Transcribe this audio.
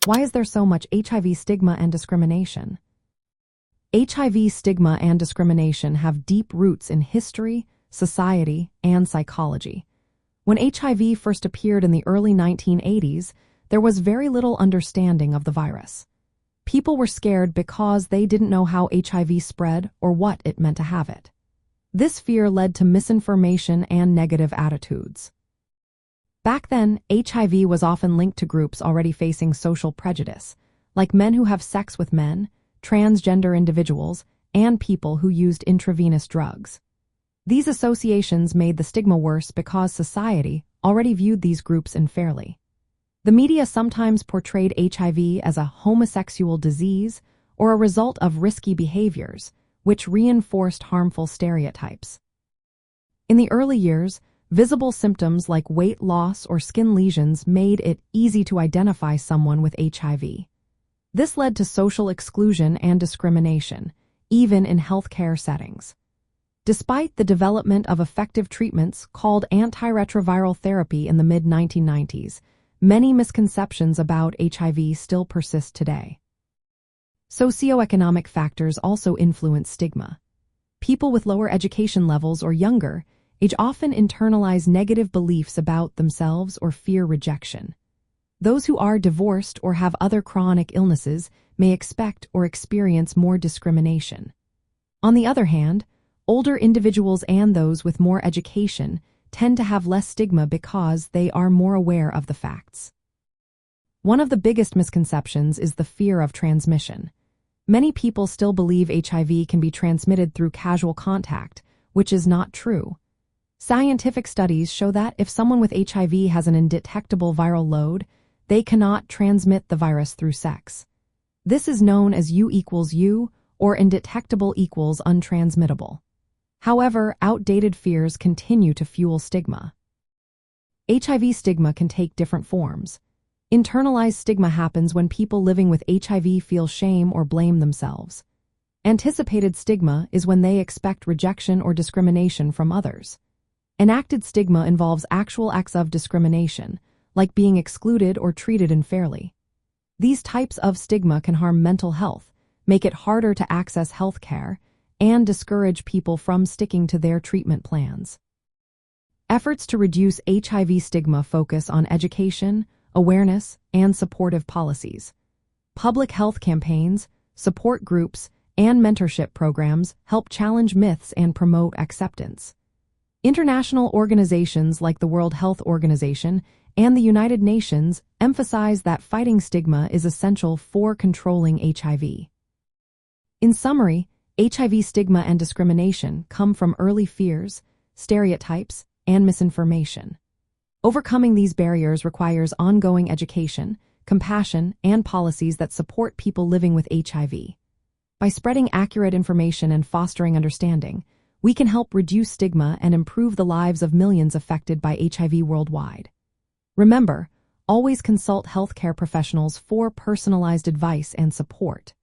Why is there so much HIV stigma and discrimination? HIV stigma and discrimination have deep roots in history, society, and psychology. When HIV first appeared in the early 1980s, there was very little understanding of the virus. People were scared because they didn't know how HIV spread or what it meant to have it. This fear led to misinformation and negative attitudes. Back then, HIV was often linked to groups already facing social prejudice, like men who have sex with men, transgender individuals, and people who used intravenous drugs. These associations made the stigma worse because society already viewed these groups unfairly. The media sometimes portrayed HIV as a homosexual disease or a result of risky behaviors, which reinforced harmful stereotypes. In the early years, visible symptoms like weight loss or skin lesions made it easy to identify someone with HIV. This led to social exclusion and discrimination, even in healthcare settings. Despite the development of effective treatments called antiretroviral therapy in the mid-1990s, many misconceptions about HIV still persist today. Socioeconomic factors also influence stigma. People with lower education levels or younger age often internalize negative beliefs about themselves or fear rejection. Those who are divorced or have other chronic illnesses may expect or experience more discrimination. On the other hand, older individuals and those with more education tend to have less stigma because they are more aware of the facts. One of the biggest misconceptions is the fear of transmission. Many people still believe HIV can be transmitted through casual contact, which is not true. Scientific studies show that if someone with HIV has an undetectable viral load, they cannot transmit the virus through sex. This is known as U equals U, or undetectable equals untransmittable. However, outdated fears continue to fuel stigma. HIV stigma can take different forms. Internalized stigma happens when people living with HIV feel shame or blame themselves. Anticipated stigma is when they expect rejection or discrimination from others. Enacted stigma involves actual acts of discrimination, like being excluded or treated unfairly. These types of stigma can harm mental health, make it harder to access health care, and discourage people from sticking to their treatment plans. Efforts to reduce HIV stigma focus on education, awareness, and supportive policies. Public health campaigns, support groups, and mentorship programs help challenge myths and promote acceptance. International organizations like the World Health Organization and the United Nations emphasize that fighting stigma is essential for controlling HIV. In summary, HIV stigma and discrimination come from early fears, stereotypes, and misinformation. Overcoming these barriers requires ongoing education, compassion, and policies that support people living with HIV. By spreading accurate information and fostering understanding, we can help reduce stigma and improve the lives of millions affected by HIV worldwide. Remember, always consult healthcare professionals for personalized advice and support.